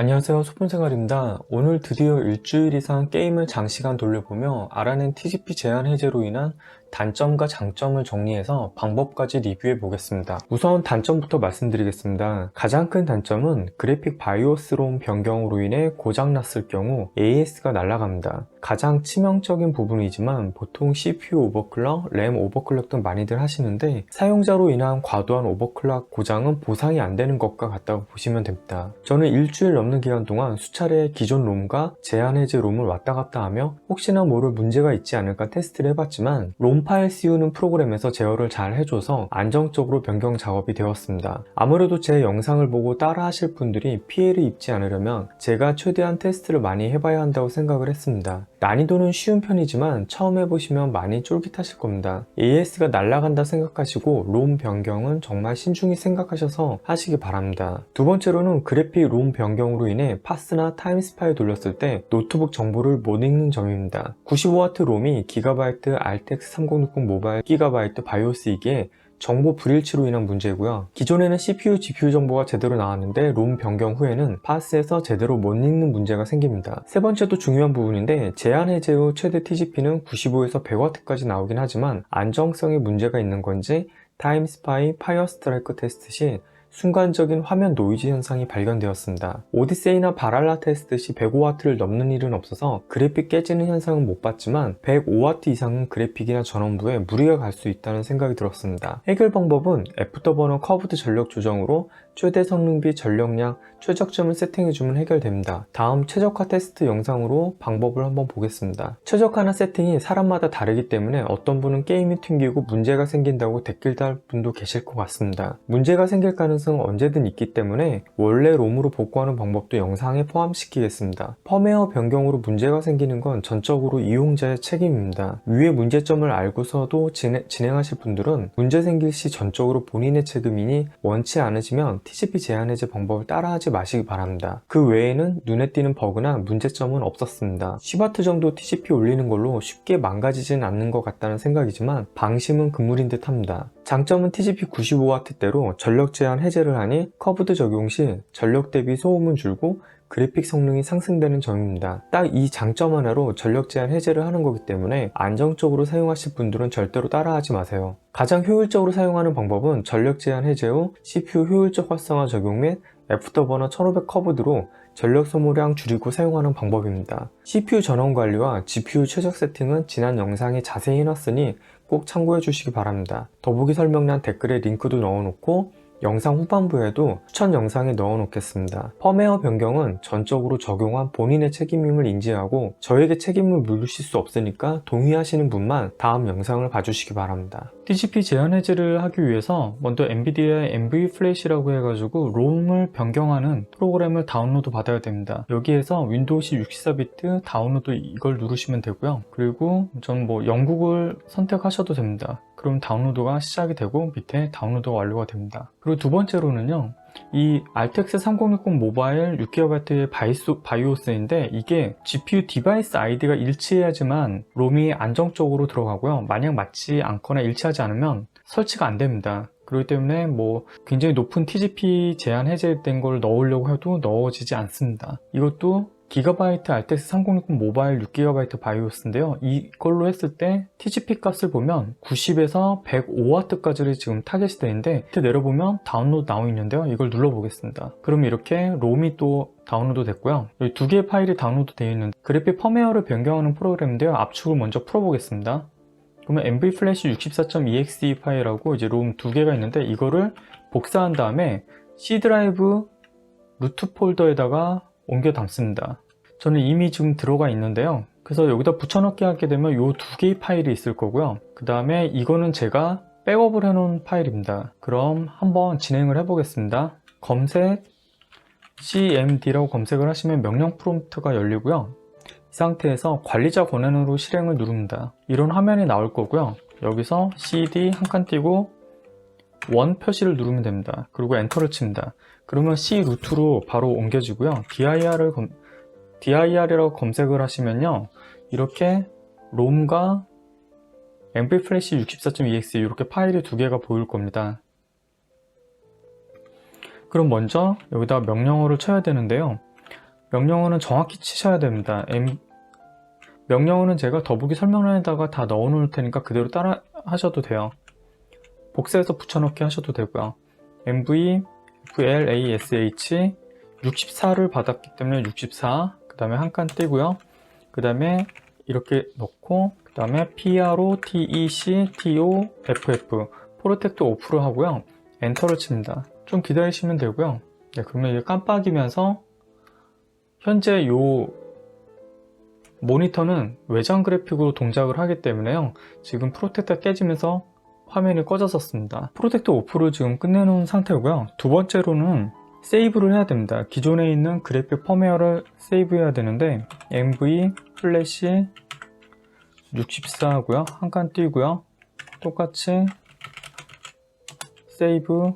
안녕하세요, 소품생활입니다. 오늘 드디어 일주일 이상 게임을 장시간 돌려보며 알아낸 TCP 제한 해제로 인한 단점과 장점을 정리해서 방법까지 리뷰해 보겠습니다. 우선 단점부터 말씀드리겠습니다. 가장 큰 단점은 그래픽 바이오스 롬 변경으로 인해 고장났을 경우 AS가 날아갑니다. 가장 치명적인 부분이지만 보통 CPU 오버클럭, 램 오버클럭 등 많이들 하시는데 사용자로 인한 과도한 오버클럭 고장은 보상이 안 되는 것과 같다고 보시면 됩니다. 저는 일주일 넘는 기간 동안 수차례 기존 롬과 제한 해제 롬을 왔다 갔다 하며 혹시나 모를 문제가 있지 않을까 테스트를 해봤지만 롬 파일 씌우는 프로그램에서 제어를 잘 해줘서 안정적으로 변경 작업이 되었습니다. 아무래도 제 영상을 보고 따라 하실 분들이 피해를 입지 않으려면 제가 최대한 테스트를 많이 해봐야 한다고 생각을 했습니다. 난이도는 쉬운 편이지만 처음 해보시면 많이 쫄깃하실 겁니다. AS가 날아간다 생각하시고 롬 변경은 정말 신중히 생각하셔서 하시기 바랍니다. 두 번째로는 그래픽 롬 변경으로 인해 파스나 타임스파이 돌렸을 때 노트북 정보를 못 읽는 점입니다. 95W 롬이 기가바이트 RTX 3060 모바일 기가바이트 바이오스이기에 정보 불일치로 인한 문제고요. 기존에는 CPU, GPU 정보가 제대로 나왔는데 롬 변경 후에는 파스에서 제대로 못 읽는 문제가 생깁니다. 세 번째도 중요한 부분인데 제한 해제 후 최대 TCP는 95에서 100W까지 나오긴 하지만 안정성에 문제가 있는 건지 타임스파이 파이어 스트라이크 테스트 시 순간적인 화면 노이즈 현상이 발견되었습니다. 오디세이나 바랄라 테스트 시 105W를 넘는 일은 없어서 그래픽 깨지는 현상은 못 봤지만 105W 이상은 그래픽이나 전원부에 무리가 갈 수 있다는 생각이 들었습니다. 해결 방법은 애프터버너 커브드 전력 조정으로 최대 성능비 전력량 최적점을 세팅해주면 해결됩니다. 다음 최적화 테스트 영상으로 방법을 한번 보겠습니다. 최적화나 세팅이 사람마다 다르기 때문에 어떤 분은 게임이 튕기고 문제가 생긴다고 댓글 달 분도 계실 것 같습니다. 문제가 생길 가능성은 언제든 있기 때문에 원래 롬으로 복구하는 방법도 영상에 포함시키겠습니다. 펌웨어 변경으로 문제가 생기는 건 전적으로 이용자의 책임입니다. 위의 문제점을 알고서도 진행하실 분들은 문제 생길 시 전적으로 본인의 책임이니 원치 않으시면 TCP 제한 해제 방법을 따라하지 마시기 바랍니다. 그 외에는 눈에 띄는 버그나 문제점은 없었습니다. 10W 정도 TCP 올리는 걸로 쉽게 망가지진 않는 것 같다는 생각이지만 방심은 금물인 듯 합니다. 장점은 TCP 95W대로 전력 제한 해제를 하니 커브드 적용 시 전력 대비 소음은 줄고 그래픽 성능이 상승되는 점입니다. 딱 이 장점 하나로 전력 제한 해제를 하는 거기 때문에 안정적으로 사용하실 분들은 절대로 따라하지 마세요. 가장 효율적으로 사용하는 방법은 전력 제한 해제 후 CPU 효율적 활성화 적용 및 애프터버너 1500 커브드로 전력 소모량 줄이고 사용하는 방법입니다. CPU 전원 관리와 GPU 최적 세팅은 지난 영상에 자세히 해놨으니 꼭 참고해 주시기 바랍니다. 더보기 설명란 댓글에 링크도 넣어놓고 영상 후반부에도 추천 영상에 넣어 놓겠습니다. 펌웨어 변경은 전적으로 적용한 본인의 책임임을 인지하고 저에게 책임을 물으실 수 없으니까 동의하시는 분만 다음 영상을 봐주시기 바랍니다. TCP 제한 해제를 하기 위해서 먼저 엔비디아의 NV 플래시라고 해가지고 롬을 변경하는 프로그램을 다운로드 받아야 됩니다. 여기에서 윈도우시 64비트 다운로드 이걸 누르시면 되고요. 그리고 전 영국을 선택하셔도 됩니다. 그럼 다운로드가 시작이 되고 밑에 다운로드가 완료가 됩니다. 그리고 두 번째로는요, 이 RTX 3060 모바일 6GB의 바이오스인데 이게 GPU 디바이스 아이디가 일치해야지만 롬이 안정적으로 들어가고요. 만약 맞지 않거나 일치하지 않으면 설치가 안 됩니다. 그렇기 때문에 굉장히 높은 TCP 제한 해제된 걸 넣으려고 해도 넣어지지 않습니다. 이것도 기가바이트 RTX 3060 모바일 6GB 바이오스인데요. 이걸로 했을 때 TCP 값을 보면 90에서 105W까지 지금 타겟이 되는데 밑에 내려보면 다운로드 나와 있는데요. 이걸 눌러보겠습니다. 그럼 이렇게 롬이 또 다운로드 됐고요. 여기 두 개의 파일이 다운로드 되어 있는데 그래픽 펌웨어를 변경하는 프로그램인데요. 압축을 먼저 풀어보겠습니다. 그러면 NVFlash 64.exe 파일하고 이제 롬 두 개가 있는데 이거를 복사한 다음에 C 드라이브 루트 폴더에다가 옮겨 담습니다. 저는 이미 지금 들어가 있는데요. 그래서 여기다 붙여넣기 하게 되면 이 두 개의 파일이 있을 거고요. 그 다음에 이거는 제가 백업을 해놓은 파일입니다. 그럼 한번 진행을 해보겠습니다. 검색 cmd라고 검색을 하시면 명령 프롬프트가 열리고요. 이 상태에서 관리자 권한으로 실행을 누릅니다. 이런 화면이 나올 거고요. 여기서 cd 한 칸 띄고 원 표시를 누르면 됩니다. 그리고 엔터를 칩니다. 그러면 C 루트로 바로 옮겨지고요. dir이라고 검색을 하시면요. 이렇게 롬과 NVFlash 64.exe 이렇게 파일이 두 개가 보일 겁니다. 그럼 먼저 여기다 명령어를 쳐야 되는데요. 명령어는 정확히 치셔야 됩니다. 명령어는 제가 더보기 설명란에다가 다 넣어 놓을 테니까 그대로 따라 하셔도 돼요. 복사해서 붙여넣기 하셔도 되고요. MV FLASH 64를 받았기 때문에 64, 그 다음에 한 칸 띄고요. 그 다음에 이렇게 넣고, 그 다음에 PROTECTOFF 프로텍트 오프를 하고요. 엔터를 칩니다. 좀 기다리시면 되고요. 네, 그러면 이게 깜빡이면서 현재 요 모니터는 외장 그래픽으로 동작을 하기 때문에요. 지금 프로텍터가 깨지면서 화면이 꺼졌었습니다. 프로텍터 오프를 지금 끝내놓은 상태고요. 두 번째로는 세이브를 해야 됩니다. 기존에 있는 그래픽 펌웨어를 세이브해야 되는데 MV 플래시 64 하고요. 한 칸 띄고요. 똑같이 세이브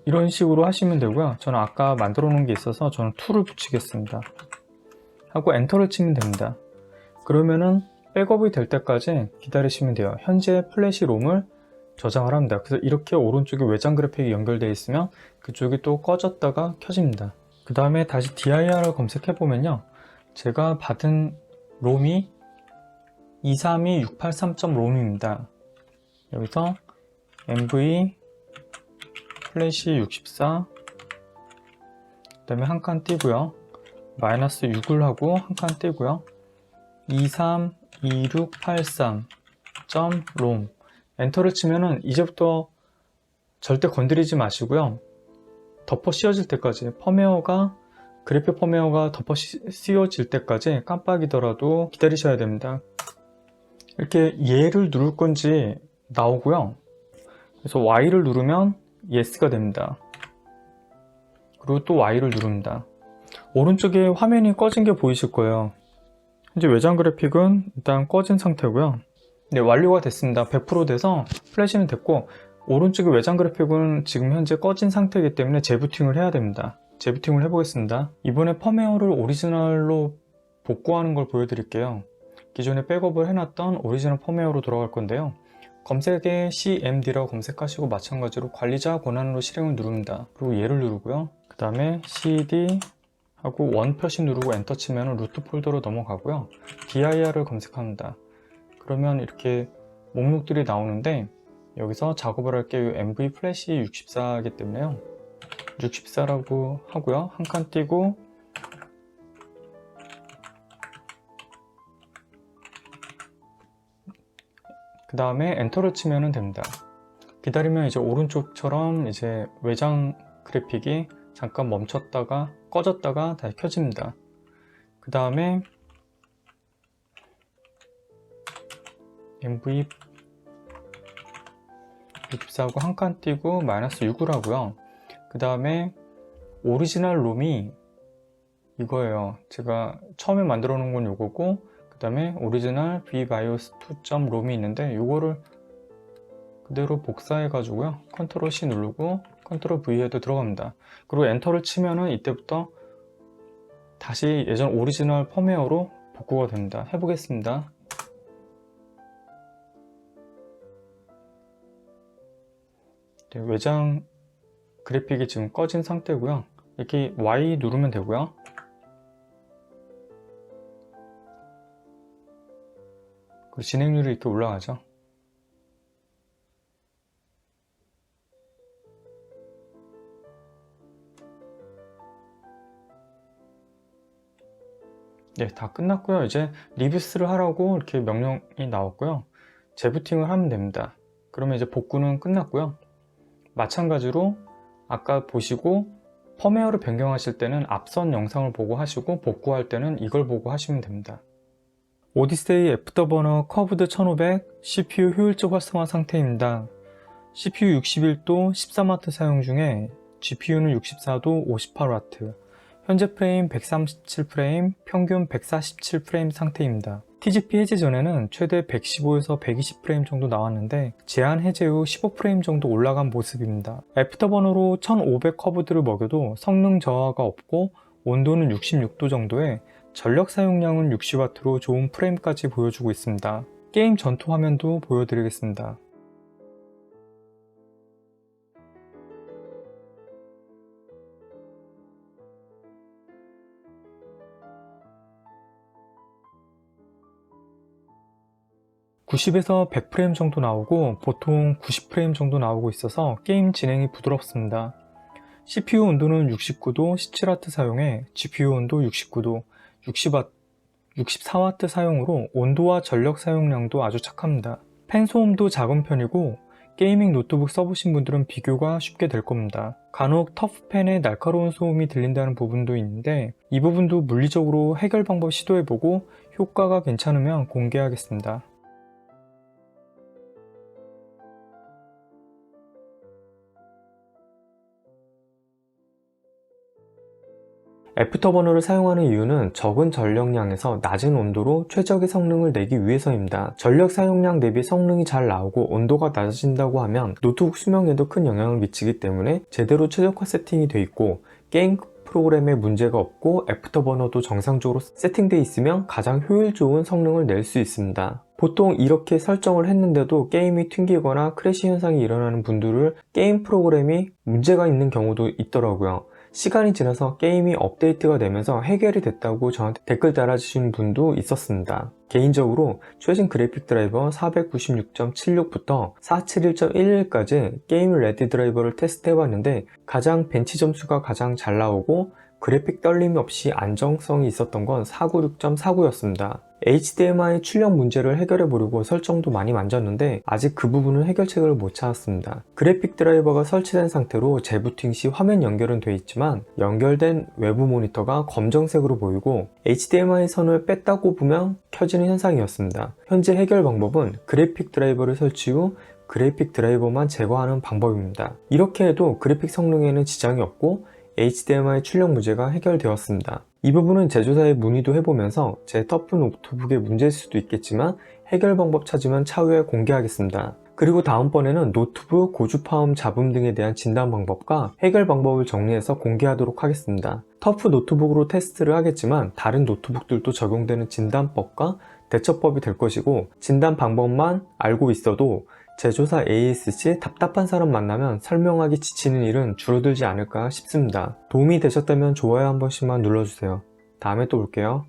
이런 식으로 하시면 되고요. 저는 아까 만들어 놓은 게 있어서 저는 2를 붙이겠습니다. 하고 엔터를 치면 됩니다. 그러면은 백업이 될 때까지 기다리시면 돼요. 현재 플래시 롬을 저장을 합니다. 그래서 이렇게 오른쪽에 외장 그래픽이 연결되어 있으면 그쪽이 또 꺼졌다가 켜집니다. 그 다음에 다시 DIR을 검색해 보면요. 제가 받은 롬이 232683.롬입니다. 여기서 MV 플래시 64, 그 다음에 한 칸 띄고요. 마이너스 6을 하고 한 칸 띄고요. 232683.rom 엔터를 치면은 이제부터 절대 건드리지 마시고요. 덮어 씌워질 때까지 그래픽 펌웨어가 덮어 씌워질 때까지 깜빡이더라도 기다리셔야 됩니다. 이렇게 얘를 누를 건지 나오고요. 그래서 Y를 누르면 Yes가 됩니다. 그리고 또 Y를 누릅니다. 오른쪽에 화면이 꺼진 게 보이실 거예요. 현재 외장 그래픽은 일단 꺼진 상태고요. 네, 완료가 됐습니다. 100% 돼서 플래시는 됐고, 오른쪽에 외장 그래픽은 지금 현재 꺼진 상태이기 때문에 재부팅을 해야 됩니다. 재부팅을 해보겠습니다. 이번에 펌웨어를 오리지널로 복구하는 걸 보여드릴게요. 기존에 백업을 해놨던 오리지널 펌웨어로 돌아갈 건데요. 검색에 CMD라고 검색하시고 마찬가지로 관리자 권한으로 실행을 누릅니다. 그리고 얘를 누르고요. 그 다음에 CD 하고 원 표시 누르고 엔터 치면 루트 폴더로 넘어가고요. DIR을 검색합니다. 그러면 이렇게 목록들이 나오는데 여기서 작업을 할게요. MV 플래시 64이기 때문에요. 64라고 하고요. 한 칸 띄고 그 다음에 엔터를 치면 됩니다. 기다리면 이제 오른쪽처럼 이제 외장 그래픽이 잠깐 멈췄다가 꺼졌다가 다시 켜집니다. 그 다음에 MV 64하고 한 칸 띄고 마이너스 6을 하고요. 그 다음에 오리지널 롬이 이거예요. 제가 처음에 만들어 놓은 건 이거고, 그 다음에 오리지널 vbios2.rom이 있는데 이거를 그대로 복사해 가지고요. 컨트롤 C 누르고 컨트롤 V에도 들어갑니다. 그리고 엔터를 치면은 이때부터 다시 예전 오리지널 펌웨어로 복구가 됩니다. 해보겠습니다. 네, 외장 그래픽이 지금 꺼진 상태고요. 이렇게 Y 누르면 되고요. 그리고 진행률이 이렇게 올라가죠. 네, 다 끝났고요. 이제 리뷰스를 하라고 이렇게 명령이 나왔고요. 재부팅을 하면 됩니다. 그러면 이제 복구는 끝났고요. 마찬가지로 아까 보시고 펌웨어를 변경하실 때는 앞선 영상을 보고 하시고 복구할 때는 이걸 보고 하시면 됩니다. 오디세이 애프터버너 커브드 1500 CPU 효율적 활성화 상태입니다. CPU 61도 13W 사용 중에 GPU는 64도 58W, 현재 프레임 137프레임, 평균 147프레임 상태입니다. TGP 해제 전에는 최대 115에서 120프레임 정도 나왔는데 제한 해제 후 15프레임 정도 올라간 모습입니다. 애프터버너로 1500 커브드를 먹여도 성능 저하가 없고 온도는 66도 정도에 전력 사용량은 60W로 좋은 프레임까지 보여주고 있습니다. 게임 전투 화면도 보여드리겠습니다. 90에서 100프레임 정도 나오고 보통 90프레임 정도 나오고 있어서 게임 진행이 부드럽습니다. CPU 온도는 69도 17W 사용해 GPU 온도 69도 64W 사용으로 온도와 전력 사용량도 아주 착합니다. 팬 소음도 작은 편이고 게이밍 노트북 써보신 분들은 비교가 쉽게 될 겁니다. 간혹 터프팬의 날카로운 소음이 들린다는 부분도 있는데 이 부분도 물리적으로 해결 방법 시도해보고 효과가 괜찮으면 공개하겠습니다. 애프터버너를 사용하는 이유는 적은 전력량에서 낮은 온도로 최적의 성능을 내기 위해서입니다. 전력 사용량 대비 성능이 잘 나오고 온도가 낮아진다고 하면 노트북 수명에도 큰 영향을 미치기 때문에 제대로 최적화 세팅이 되어 있고 게임 프로그램에 문제가 없고 애프터버너도 정상적으로 세팅되어 있으면 가장 효율 좋은 성능을 낼 수 있습니다. 보통 이렇게 설정을 했는데도 게임이 튕기거나 크래시 현상이 일어나는 분들을 게임 프로그램이 문제가 있는 경우도 있더라고요. 시간이 지나서 게임이 업데이트가 되면서 해결이 됐다고 저한테 댓글 달아주신 분도 있었습니다. 개인적으로 최신 그래픽 드라이버 496.76부터 471.11까지 게임 레디 드라이버를 테스트해봤는데 가장 벤치 점수가 가장 잘 나오고 그래픽 떨림 없이 안정성이 있었던 건 496.49였습니다. HDMI 출력 문제를 해결해 보려고 설정도 많이 만졌는데 아직 그 부분은 해결책을 못 찾았습니다. 그래픽 드라이버가 설치된 상태로 재부팅 시 화면 연결은 되어 있지만 연결된 외부 모니터가 검정색으로 보이고 HDMI 선을 뺐다고 보면 켜지는 현상이었습니다. 현재 해결 방법은 그래픽 드라이버를 설치 후 그래픽 드라이버만 제거하는 방법입니다. 이렇게 해도 그래픽 성능에는 지장이 없고 HDMI 출력 문제가 해결되었습니다. 이 부분은 제조사에 문의도 해보면서 제 터프 노트북의 문제일 수도 있겠지만 해결 방법 찾으면 차후에 공개하겠습니다. 그리고 다음번에는 노트북 고주파음 잡음 등에 대한 진단 방법과 해결 방법을 정리해서 공개하도록 하겠습니다. 터프 노트북으로 테스트를 하겠지만 다른 노트북들도 적용되는 진단법과 대처법이 될 것이고 진단 방법만 알고 있어도 제조사 ASC 답답한 사람 만나면 설명하기 지치는 일은 줄어들지 않을까 싶습니다. 도움이 되셨다면 좋아요 한 번씩만 눌러주세요. 다음에 또 올게요.